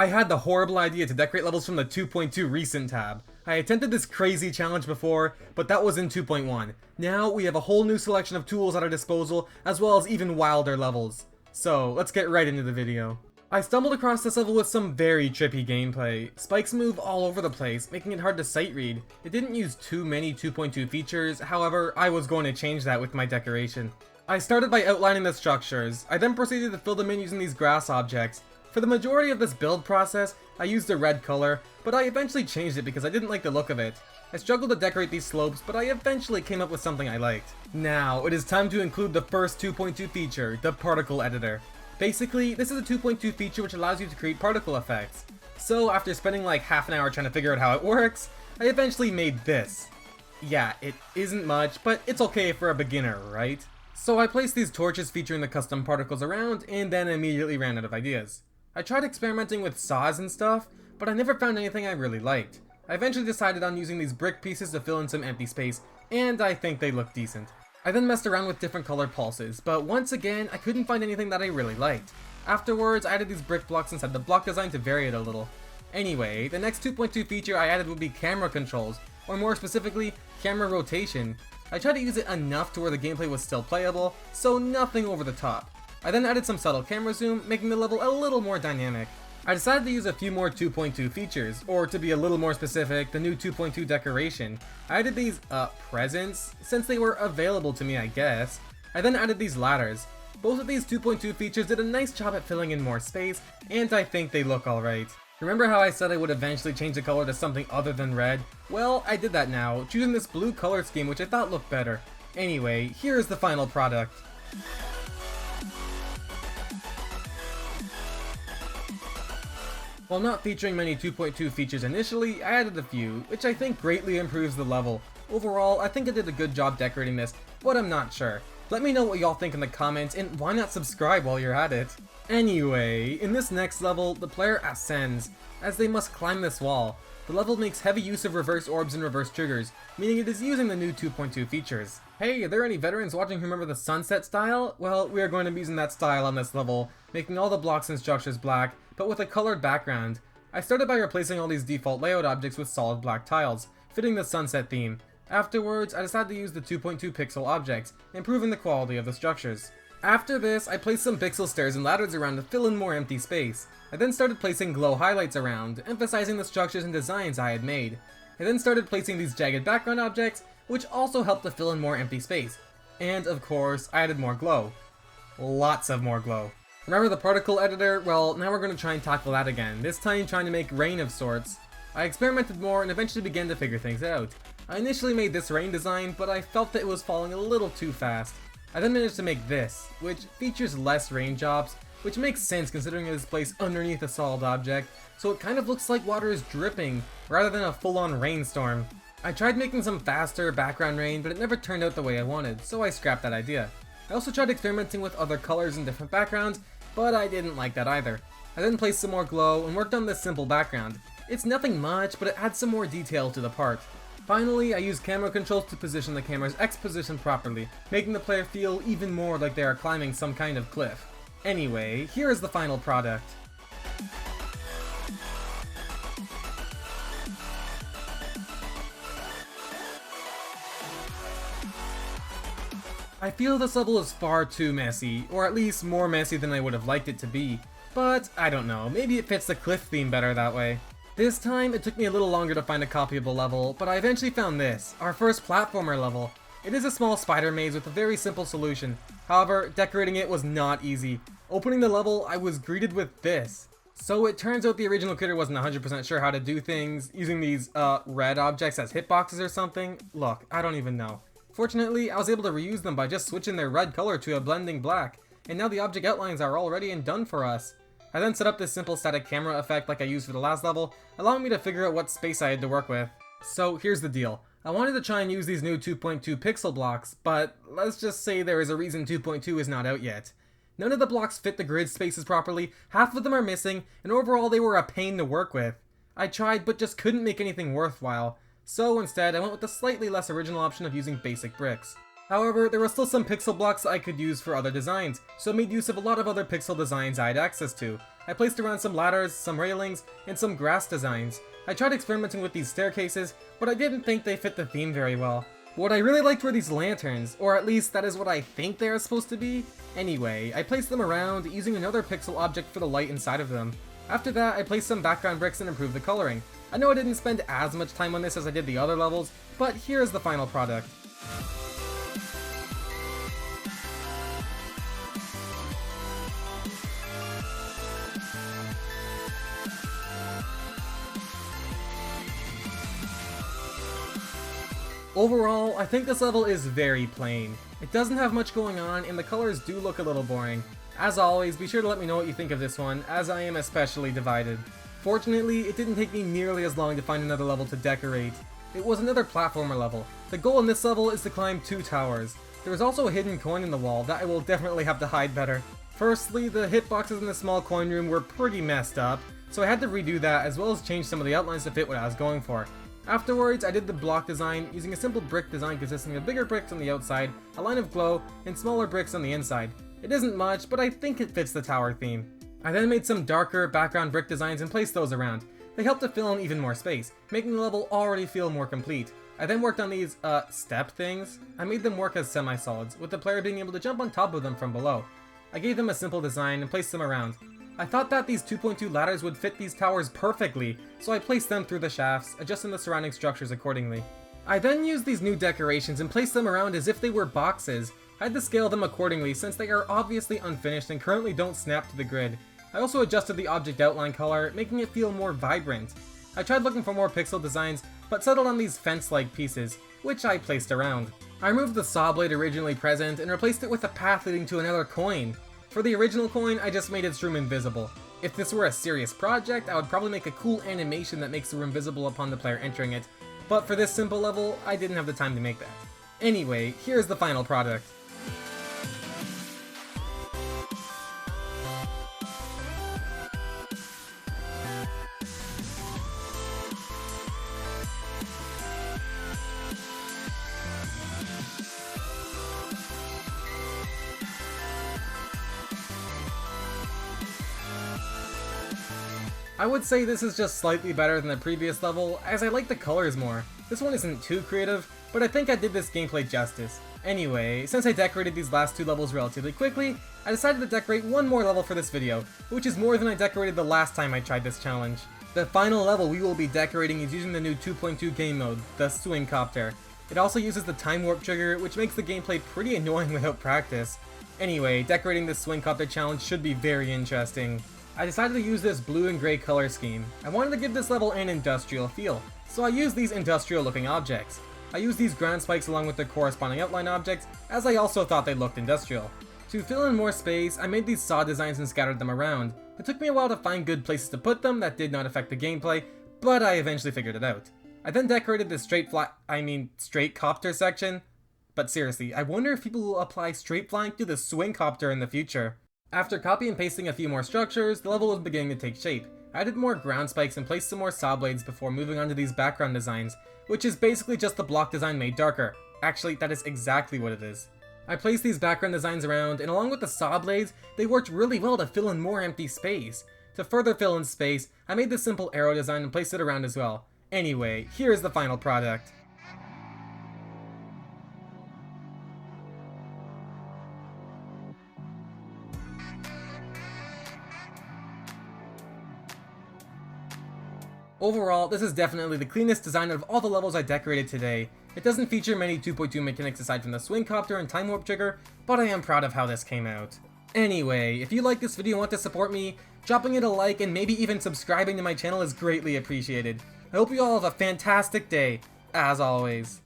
I had the horrible idea to decorate levels from the 2.2 recent tab. I attempted this crazy challenge before, but that was in 2.1. Now we have a whole new selection of tools at our disposal, as well as even wilder levels. So let's get right into the video. I stumbled across this level with some very trippy gameplay. Spikes move all over the place, making it hard to sight read. It didn't use too many 2.2 features, however, I was going to change that with my decoration. I started by outlining the structures. I then proceeded to fill them in using these grass objects. For the majority of this build process, I used a red color, but I eventually changed it because I didn't like the look of it. I struggled to decorate these slopes, but I eventually came up with something I liked. Now, it is time to include the first 2.2 feature, the particle editor. Basically, this is a 2.2 feature which allows you to create particle effects. So after spending like half an hour trying to figure out how it works, I eventually made this. Yeah, it isn't much, but it's okay for a beginner, right? So I placed these torches featuring the custom particles around, and then immediately ran out of ideas. I tried experimenting with saws and stuff, but I never found anything I really liked. I eventually decided on using these brick pieces to fill in some empty space, and I think they look decent. I then messed around with different color pulses, but once again, I couldn't find anything that I really liked. Afterwards, I added these brick blocks inside the block design to vary it a little. Anyway, the next 2.2 feature I added would be camera controls, or more specifically, camera rotation. I tried to use it enough to where the gameplay was still playable, so nothing over the top. I then added some subtle camera zoom, making the level a little more dynamic. I decided to use a few more 2.2 features, or to be a little more specific, the new 2.2 decoration. I added these, presents, since they were available to me, I guess. I then added these ladders. Both of these 2.2 features did a nice job at filling in more space, and I think they look alright. Remember how I said I would eventually change the color to something other than red? Well, I did that now, choosing this blue color scheme which I thought looked better. Anyway, here is the final product. While not featuring many 2.2 features initially, I added a few, which I think greatly improves the level. Overall, I think I did a good job decorating this, but I'm not sure. Let me know what y'all think in the comments, and why not subscribe while you're at it? Anyway, in this next level, the player ascends, as they must climb this wall. The level makes heavy use of reverse orbs and reverse triggers, meaning it is using the new 2.2 features. Hey, are there any veterans watching who remember the sunset style? Well, we are going to be using that style on this level, making all the blocks and structures black, but with a colored background. I started by replacing all these default layout objects with solid black tiles, fitting the sunset theme. Afterwards, I decided to use the 2.2 pixel objects, improving the quality of the structures. After this, I placed some pixel stairs and ladders around to fill in more empty space. I then started placing glow highlights around, emphasizing the structures and designs I had made. I then started placing these jagged background objects, which also helped to fill in more empty space. And of course, I added more glow. Lots of more glow. Remember the particle editor? Well, now we're going to try and tackle that again, this time trying to make rain of sorts. I experimented more and eventually began to figure things out. I initially made this rain design, but I felt that it was falling a little too fast. I then managed to make this, which features less rain drops, which makes sense considering it is placed underneath a solid object, so it kind of looks like water is dripping, rather than a full-on rainstorm. I tried making some faster background rain, but it never turned out the way I wanted, so I scrapped that idea. I also tried experimenting with other colors and different backgrounds, but I didn't like that either. I then placed some more glow and worked on this simple background. It's nothing much, but it adds some more detail to the part. Finally, I used camera controls to position the camera's X position properly, making the player feel even more like they are climbing some kind of cliff. Anyway, here is the final product. I feel this level is far too messy, or at least more messy than I would have liked it to be, but I don't know, maybe it fits the cliff theme better that way. This time, it took me a little longer to find a copyable level, but I eventually found this, our first platformer level. It is a small spider maze with a very simple solution. However, decorating it was not easy. Opening the level, I was greeted with this. So it turns out the original creator wasn't 100% sure how to do things, using these, red objects as hitboxes or something. Look, I don't even know. Fortunately, I was able to reuse them by just switching their red color to a blending black, and now the object outlines are all ready and done for us. I then set up this simple static camera effect like I used for the last level, allowing me to figure out what space I had to work with. So here's the deal. I wanted to try and use these new 2.2 pixel blocks, but let's just say there is a reason 2.2 is not out yet. None of the blocks fit the grid spaces properly, half of them are missing, and overall they were a pain to work with. I tried but just couldn't make anything worthwhile, so instead I went with the slightly less original option of using basic bricks. However, there were still some pixel blocks that I could use for other designs, so I made use of a lot of other pixel designs I had access to. I placed around some ladders, some railings, and some grass designs. I tried experimenting with these staircases, but I didn't think they fit the theme very well. What I really liked were these lanterns, or at least that is what I think they are supposed to be. Anyway, I placed them around using another pixel object for the light inside of them. After that, I placed some background bricks and improved the coloring. I know I didn't spend as much time on this as I did the other levels, but here's the final product. Overall, I think this level is very plain. It doesn't have much going on, and the colors do look a little boring. As always, be sure to let me know what you think of this one, as I am especially divided. Fortunately, it didn't take me nearly as long to find another level to decorate. It was another platformer level. The goal in this level is to climb 2 towers. There is also a hidden coin in the wall that I will definitely have to hide better. Firstly, the hitboxes in the small coin room were pretty messed up, so I had to redo that as well as change some of the outlines to fit what I was going for. Afterwards, I did the block design using a simple brick design consisting of bigger bricks on the outside, a line of glow, and smaller bricks on the inside. It isn't much, but I think it fits the tower theme. I then made some darker background brick designs and placed those around. They helped to fill in even more space, making the level already feel more complete. I then worked on these, step things. I made them work as semi-solids, with the player being able to jump on top of them from below. I gave them a simple design and placed them around. I thought that these 2.2 ladders would fit these towers perfectly, so I placed them through the shafts, adjusting the surrounding structures accordingly. I then used these new decorations and placed them around as if they were boxes. I had to scale them accordingly since they are obviously unfinished and currently don't snap to the grid. I also adjusted the object outline color, making it feel more vibrant. I tried looking for more pixel designs, but settled on these fence-like pieces, which I placed around. I removed the saw blade originally present and replaced it with a path leading to another coin. For the original coin, I just made its room invisible. If this were a serious project, I would probably make a cool animation that makes the room visible upon the player entering it, but for this simple level, I didn't have the time to make that. Anyway, here's the final product. I would say this is just slightly better than the previous level, as I like the colors more. This one isn't too creative, but I think I did this gameplay justice. Anyway, since I decorated these last 2 levels relatively quickly, I decided to decorate one more level for this video, which is more than I decorated the last time I tried this challenge. The final level we will be decorating is using the new 2.2 game mode, the swing copter. It also uses the time warp trigger, which makes the gameplay pretty annoying without practice. Anyway, decorating this swing copter challenge should be very interesting. I decided to use this blue and gray color scheme. I wanted to give this level an industrial feel, so I used these industrial looking objects. I used these ground spikes along with their corresponding outline objects, as I also thought they looked industrial. To fill in more space, I made these saw designs and scattered them around. It took me a while to find good places to put them that did not affect the gameplay, but I eventually figured it out. I then decorated this straight copter section. But seriously, I wonder if people will apply straight flying to the swing copter in the future. After copy and pasting a few more structures, the level was beginning to take shape. I added more ground spikes and placed some more saw blades before moving on to these background designs, which is basically just the block design made darker. Actually, that is exactly what it is. I placed these background designs around, and along with the saw blades, they worked really well to fill in more empty space. To further fill in space, I made this simple arrow design and placed it around as well. Anyway, here's the final product. Overall, this is definitely the cleanest design of all the levels I decorated today. It doesn't feature many 2.2 mechanics aside from the swing copter and time warp trigger, but I am proud of how this came out. Anyway, if you like this video and want to support me, dropping it a like and maybe even subscribing to my channel is greatly appreciated. I hope you all have a fantastic day, as always.